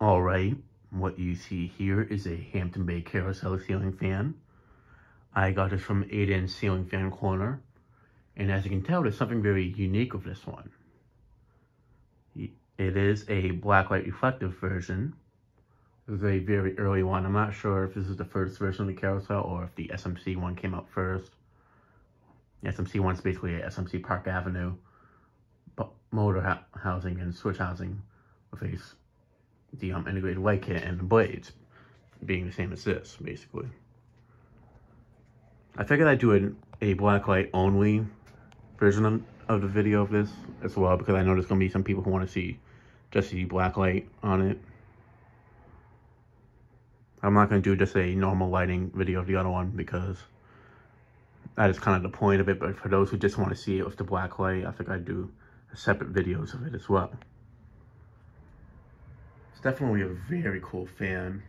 Alright, what you see here is a Hampton Bay Carousel ceiling fan. I got this from Aden Ceiling Fan Corner, and as you can tell, there's something very unique with this one. It is a blacklight reflective version. It was a very early one. I'm not sure if this is the first version of the carousel or if the SMC one came out first. The SMC one's basically a SMC Park Avenue motor housing and switch housing with the integrated light kit and the blades being the same as this, basically. I figured I'd do a blacklight only version of the video of this as well, because I know there's going to be some people who want to see just the blacklight on it. I'm not going to do just a normal lighting video of the other one, because that is kind of the point of it, but for those who just want to see it with the blacklight, I think I'd do separate videos of it as well. It's definitely a very cool fan.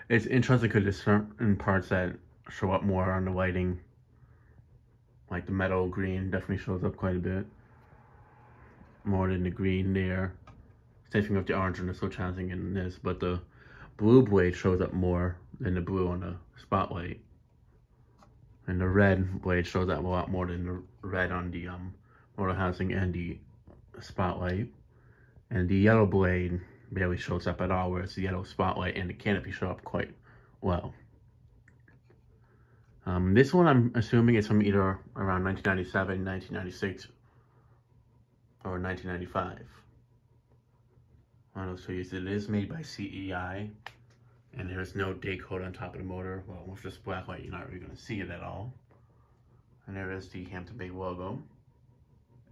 It's interesting because there's certain parts that show up more on the lighting. Like the metal green definitely shows up quite a bit. More than the green there. Same thing with the orange and the switch housing in this, but the blue blade shows up more than the blue on the spotlight. And the red blade shows up a lot more than the red on the motor housing and the spotlight. And the yellow blade barely shows up at all, whereas the yellow spotlight and the canopy show up quite well. This one I'm assuming is from either around 1997, 1996, or 1995. One of those two years. It is made by CEI, and there is no date code on top of the motor. Well, with this blacklight, you're not really going to see it at all. And there is the Hampton Bay logo.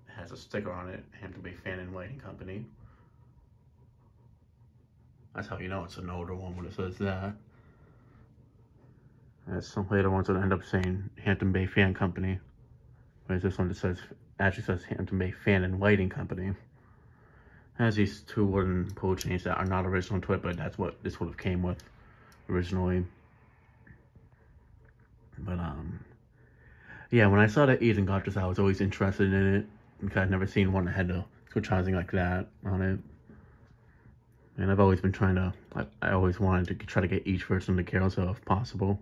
It has a sticker on it, Hampton Bay Fan and Lighting Company. That's how you know it's an older one when it says that. As some later ones would end up saying Hampton Bay Fan Company. Whereas this one just actually says Hampton Bay Fan and Lighting Company. It has these two wooden pull chains that are not original to it, but that's what this would have came with originally. But yeah, when I saw that Aden got this, I was always interested in it, because I'd never seen one that had the switch housing like that on it. And I've always been trying to, I always wanted to try to get each version of the carousel if possible.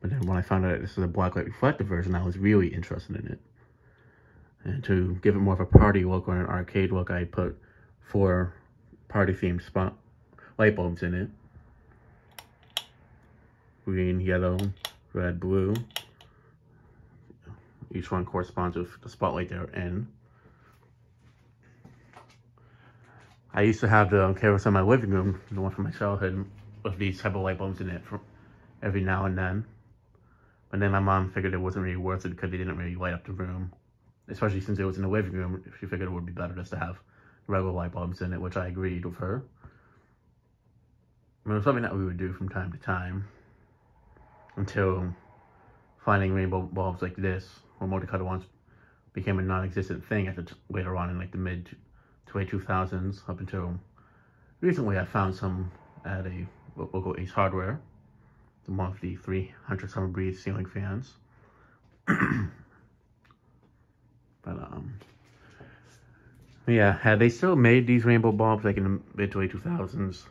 But then when I found out that this is a blacklight reflective version, I was really interested in it. And to give it more of a party look or an arcade look, I put 4 party-themed light bulbs in it. Green, yellow, red, blue. Each one corresponds with the spotlight they're in. I used to have the carousel in my living room, the one from my childhood, with these type of light bulbs in it for every now and then. But then my mom figured it wasn't really worth it because they didn't really light up the room. Especially since it was in the living room, she figured it would be better just to have regular light bulbs in it, which I agreed with her. It was something that we would do from time to time, until finding rainbow bulbs like this, or multicolored ones, became a non-existent thing later on in like the mid to late 2000s, up until recently. I found some at a local Ace Hardware, one of the 300 Summer Breeze ceiling fans. But yeah, had they still made these rainbow bulbs like in the mid to late 2000s,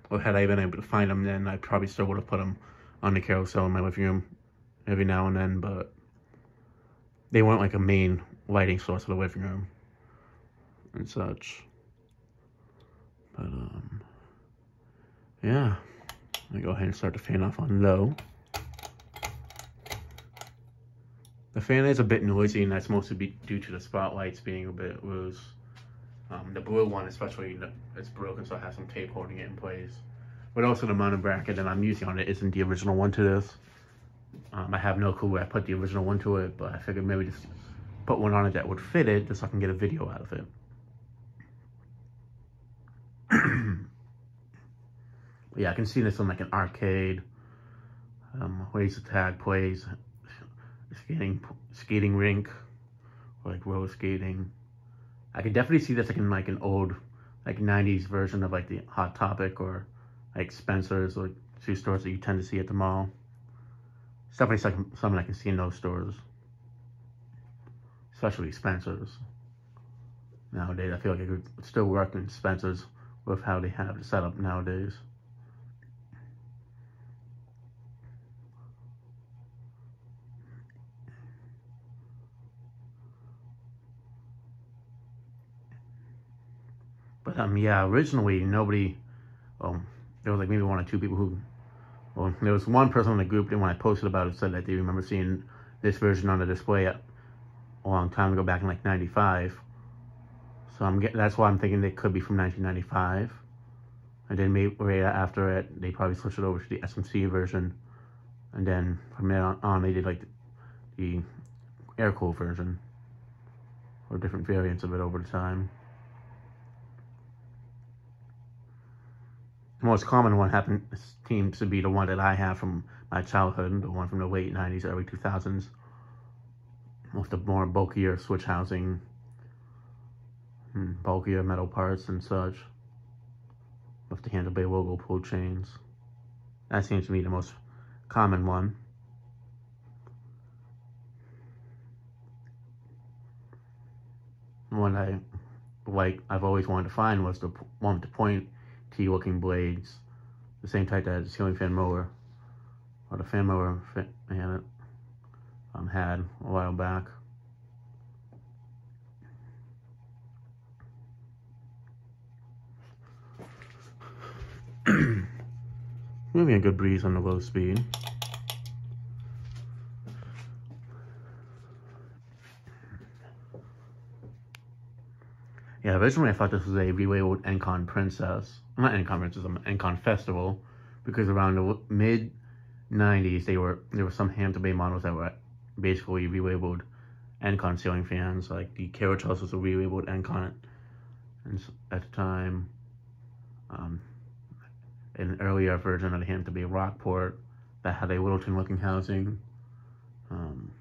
or had I been able to find them then, I probably still would have put them on the carousel in my living room every now and then, but they weren't like a main lighting source of the living room and such. But yeah, I'm gonna go ahead and start the fan off on low. The fan is a bit noisy, and that's mostly due to the spotlights being a bit loose. The blue one especially, it's broken, so I have some tape holding it in place. But also the mounting bracket that I'm using on it isn't the original one to this. I have no clue where I put the original one to it, but I figured maybe just put one on it that would fit it, just so I can get a video out of it. Yeah, I can see this on like an arcade, laser tag plays, skating rink, or like roller skating. I can definitely see this like in like an old like 90s version of like the Hot Topic, or like Spencer's, or like shoe stores that you tend to see at the mall. It's definitely something I can see in those stores, especially Spencer's. Nowadays, I feel like it could still work in Spencer's with how they have it set up nowadays. But yeah, originally nobody, there was like maybe one or two people who, well, there was one person in the group that when I posted about it said that they remember seeing this version on the display a long time ago, back in like 95. So that's why I'm thinking they could be from 1995. And then maybe right after it, they probably switched it over to the SMC version. And then from there on, they did like the air-cooled version, or different variants of it over the time. The most common one seems to be the one that I have from my childhood, the one from the late 90s, early 2000s, with the more bulkier switch housing, bulkier metal parts and such, with the Hampton Bay logo pull chains. That seems to be the most common one. One I've always wanted to find was the one with the pointy looking blades, the same type that the ceiling fan mower, or the fan mower had a while back. Maybe a good breeze on the low speed. Yeah, originally I thought this was a relabeled Encon Princess. Not Encon Princess, Encon Festival, because around the mid-90s there were some Hampton Bay models that were basically relabeled Encon ceiling fans. Like the Carousel was a relabeled Encon at the time. An earlier version of the Hampton Bay Rockport that had a Littleton-looking housing.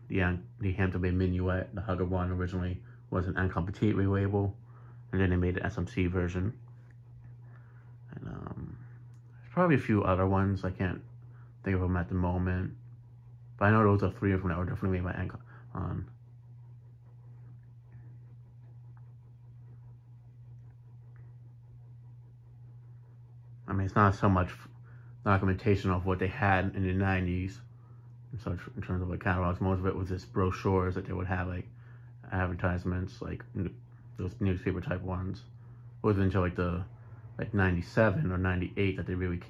The Hampton Bay Minuet, the Hugger one, originally was an Encon Petite relabel, and then they made the SMC version. And there's probably a few other ones. I can't think of them at the moment, but I know those are three of them that were definitely made by Encon. I mean, it's not so much documentation of what they had in the 90s, in terms of like catalogs. Most of it was just brochures that they would have, like advertisements, like those newspaper type ones. It wasn't until like 97 or 98 that they really,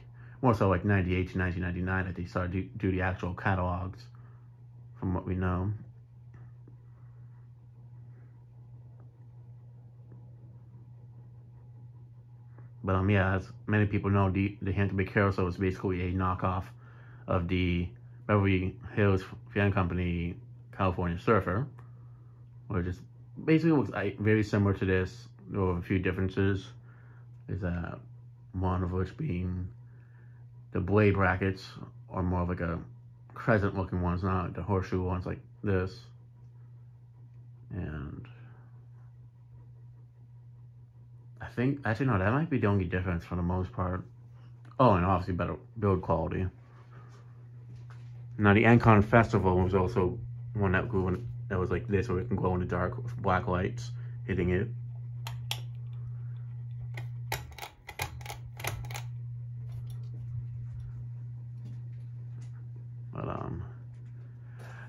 more so like 98 to 1999, that they started to do the actual catalogs, from what we know. But yeah, as many people know, the Hampton Bay Carousel was basically a knockoff of the Beverly Hills California Surfer, which just basically looks very similar to this. There were a few differences. Is that one of which being the blade brackets are more of like a crescent-looking ones, not like the horseshoe ones like this. And I think, actually no, that might be the only difference for the most part. Oh, and obviously better build quality. Now the Encon Festival was also one that was like this, where it can glow in the dark with black lights hitting it. But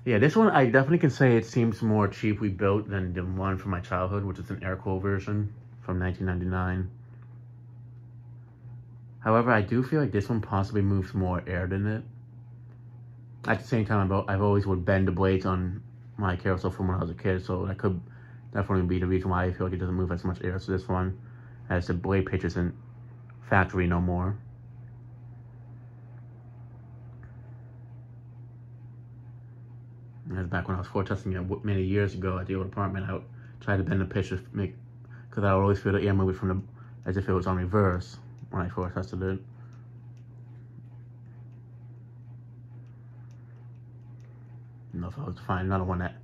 yeah, this one I definitely can say it seems more cheaply built than the one from my childhood, which is an air-cooled version from 1999. However, I do feel like this one possibly moves more air than it. At the same time, I've always would bend the blades on my carousel from when I was a kid, so that could definitely be the reason why I feel like it doesn't move as much air as this one, as the blade pitch isn't factory no more. As back when I was floor testing it many years ago at the old apartment, I would try to bend the pitch to make, because I would always feel the air moving from as if it was on reverse when I floor tested it. You know, if I was to find another one that,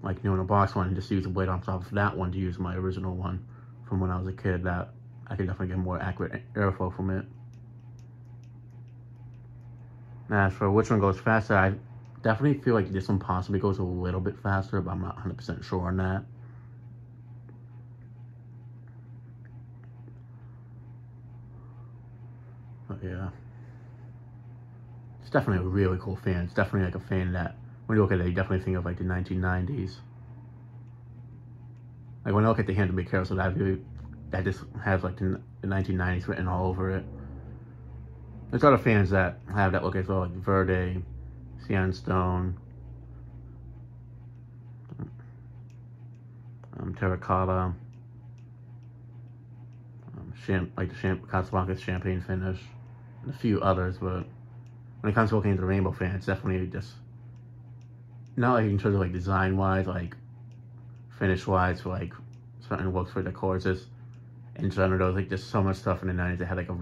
like new in a box one, and just use the blade on top of that one to use my original one from when I was a kid, that I could definitely get more accurate airflow from it. Now, as for which one goes faster, I definitely feel like this one possibly goes a little bit faster, but I'm not 100% sure on that. But yeah, it's definitely a really cool fan. It's definitely like a fan that when you look at it, you definitely think of like the 1990s. Like when I look at the Hampton Bay Carousel, that just has like the 1990s written all over it. There's other fans that have that look as well, like Verde, Sandstone, Terracotta, like the Casablanca champagne finish, and a few others. But when it comes to looking at the rainbow fan, it's definitely just not like in terms of like design wise, like finish wise, for like certain looks for decor. It's just in general, there was like just so much stuff in the 90s that had like a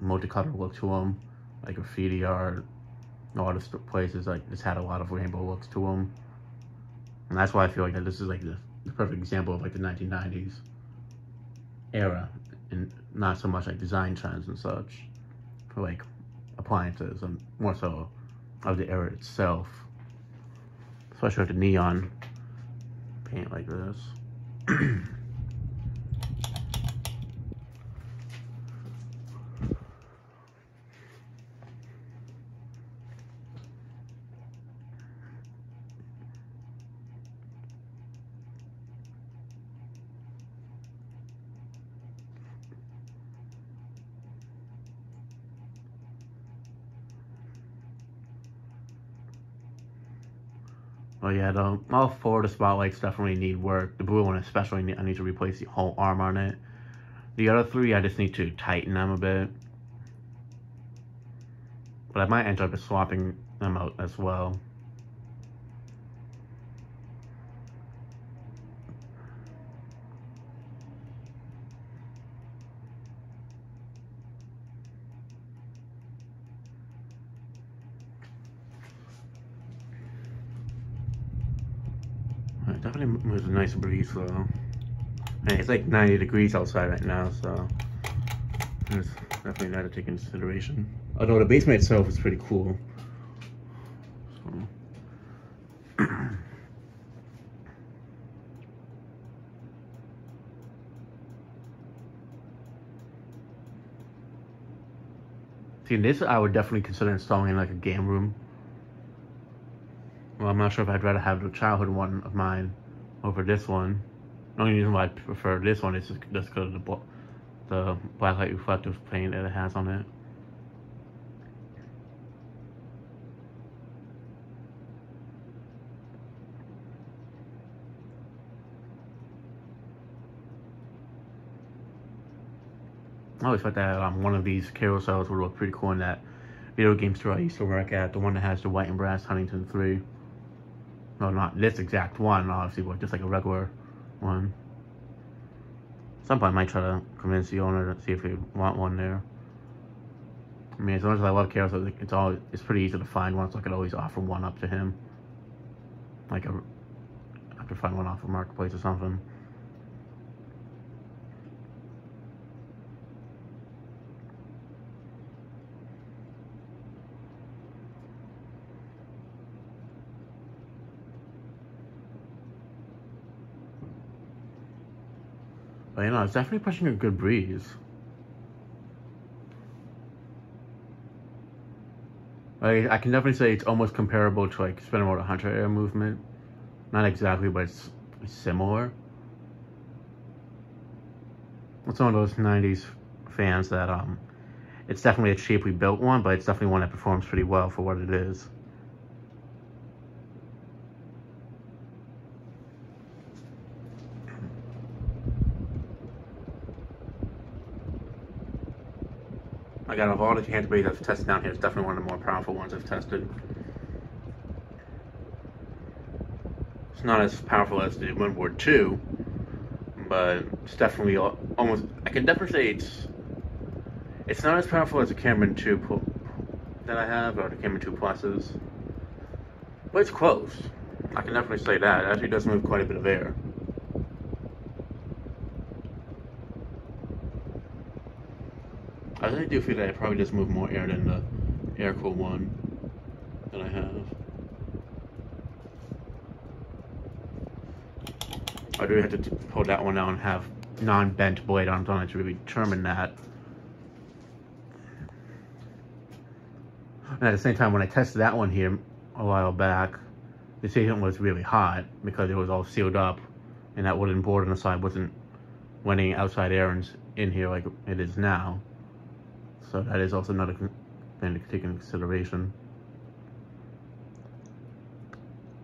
multicolored look to them, like graffiti art. A lot of places like just had a lot of rainbow looks to them, and that's why I feel like that this is like the perfect example of like the 1990s era, and not so much like design trends and such for like appliances, and more so of the era itself, especially with the neon paint like this. Oh yeah, all four of the spotlights definitely need work. The blue one especially, I need to replace the whole arm on it. The other three, I just need to tighten them a bit. But I might end up swapping them out as well. It definitely moves a nice breeze though. And it's like 90 degrees outside right now, so it's definitely that to take into consideration. Although the basement itself is pretty cool. So. See, this I would definitely consider installing in like a game room. Well, I'm not sure if I'd rather have the childhood one of mine over this one. The only reason why I prefer this one is just because of the Blacklight reflective paint that it has on it. I always thought that one of these carousels would look pretty cool in that video game store I used to work at, the one that has the white and brass Huntington 3. No, not this exact one, obviously, but just like a regular one. At some point I might try to convince the owner to see if they want one there. I mean, as much as I love carousels, it's pretty easy to find one, so I could always offer one up to him. Like I have to find one off of Marketplace or something. But you know, it's definitely pushing a good breeze. Like, I can definitely say it's almost comparable to like Spinning Motor Hunter Air movement. Not exactly, but it's similar. It's one of those 90s fans that it's definitely a cheaply built one, but it's definitely one that performs pretty well for what it is. Like, out of all the Hampton Bays I've tested down here, it's definitely one of the more powerful ones I've tested. It's not as powerful as the Windward 2, but it's definitely almost, I can definitely say it's not as powerful as the Cameron 2 that I have, or the Cameron 2 Pluses, but it's close. I can definitely say that. It actually does move quite a bit of air. I really do feel that it probably does move more air than the air-cooled one that I have. I do have to pull that one out and have non-bent blade arms on it to really determine that. And at the same time, when I tested that one here a while back, the agent was really hot because it was all sealed up, and that wooden board on the side wasn't letting outside air in here like it is now. So that is also another thing to take into consideration.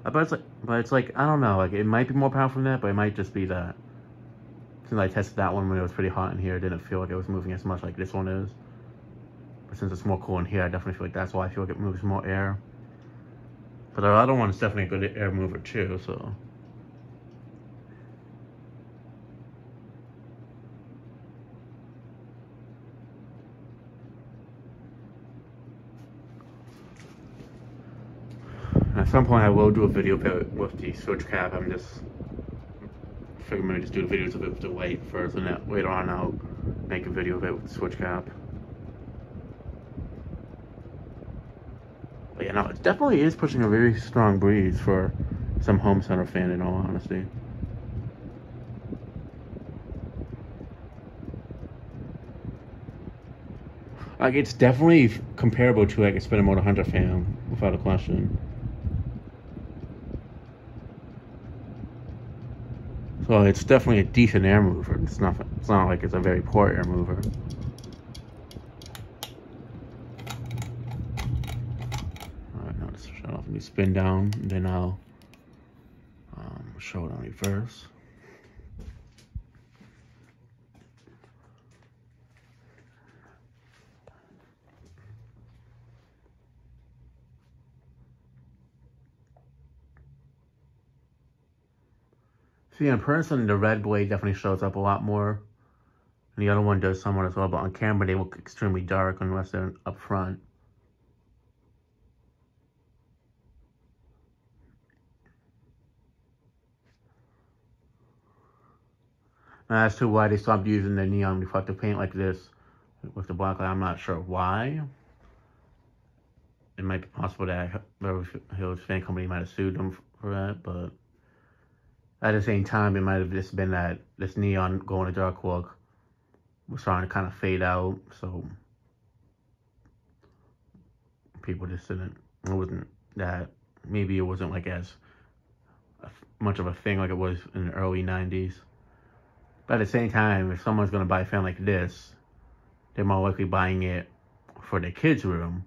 But it's like, I don't know, like it might be more powerful than that, but it might just be that since I tested that one when it was pretty hot in here, it didn't feel like it was moving as much like this one is. But since it's more cool in here, I definitely feel like that's why I feel like it moves more air. But the other one is definitely a good air mover too, so. At some point I will do a video with the switch cap. I'm just figuring maybe just do the videos of it with the light first, and then later on I'll make a video of it with the switch cap. But yeah, no, it definitely is pushing a very strong breeze for some home center fan, in all honesty. Like, it's definitely comparable to like a spinner motor Hunter fan, without a question. So it's definitely a decent air mover. It's not like it's a very poor air mover. Alright, now let's shut off and spin down, and then I'll show it on reverse. See, in person, the red blade definitely shows up a lot more. And the other one does somewhat as well, but on camera, they look extremely dark unless they're up front. And as to why they stopped using the neon reflective paint like this with the Blacklight, I'm not sure why. It might be possible that Beverly Hills Fan Company might have sued them for that, but at the same time, it might have just been that this neon going to dark look was starting to kind of fade out, so people just didn't, it wasn't that, maybe it wasn't like as much of a thing like it was in the early 90s. But at the same time, if someone's going to buy a fan like this, they're more likely buying it for their kids' room,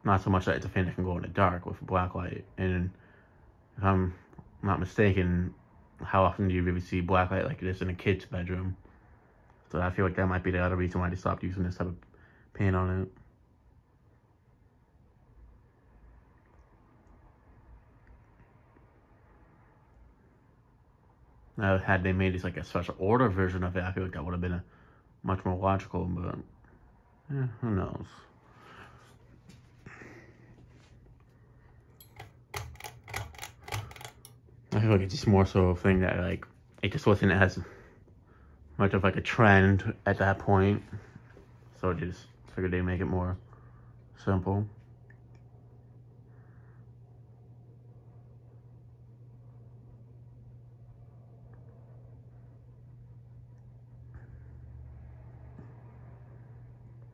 not so much that it's a fan that can go in the dark with a Blacklight. And if I'm not mistaken, how often do you really see Blacklight like this in a kid's bedroom? So I feel like that might be the other reason why they stopped using this type of paint on it. Now, had they made this like a special order version of it, I feel like that would have been a much more logical, but who knows? I feel like it's just more so a thing that like it just wasn't as much of like a trend at that point, so I just figured they'd make it more simple.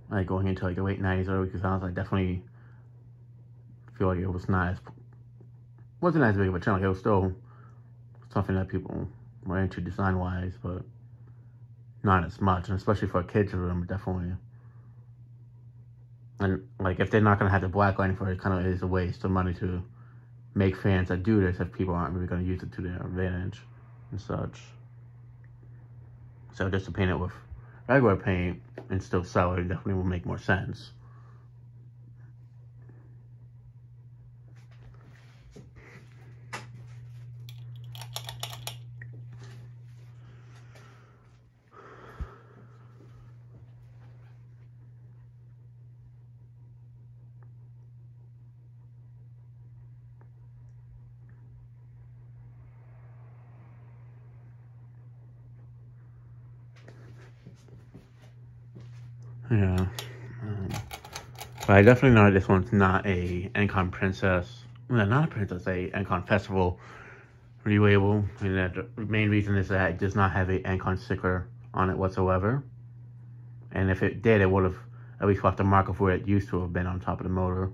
Like going into like the late 90s, early 2000s, I definitely feel like it was not as, wasn't as big of a trend. Like it was still something that people were into design-wise, but not as much, and especially for a kid's room, definitely. And like if they're not gonna have the Blacklight for it, kind of is a waste of money to make fans that do this if people aren't really gonna use it to their advantage and such. So just to paint it with regular paint and still sell it definitely will make more sense. Yeah, but I definitely know this one's not a Encon Princess. Well, not a Princess, a Encon Festival relabel. And that the main reason is that it does not have a Encon sticker on it whatsoever. And if it did, it would have at least left a mark of where it used to have been on top of the motor.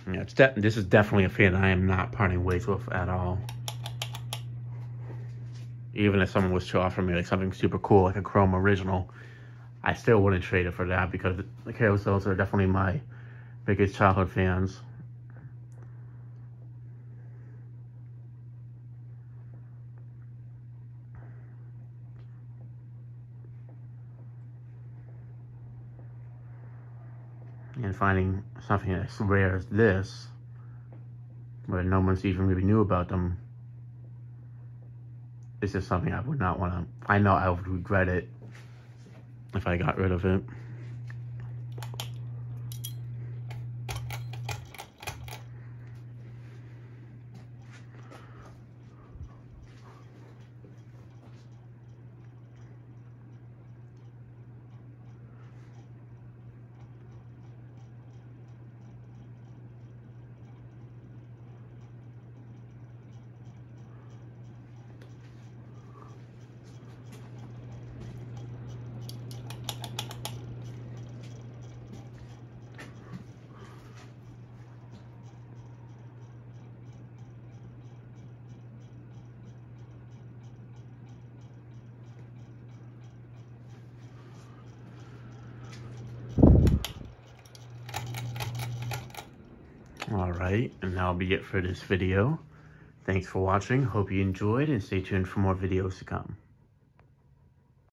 Yeah, this is definitely a fan I am not parting ways with at all. Even if someone was to offer me like something super cool, like a chrome original, I still wouldn't trade it for that, because the Carousels are definitely my biggest childhood fans. And finding something as rare as this, where no one's even really knew about them, is just something I would not want to. I know I would regret it if I got rid of it. Alright, and that'll be it for this video. Thanks for watching, hope you enjoyed, and stay tuned for more videos to come.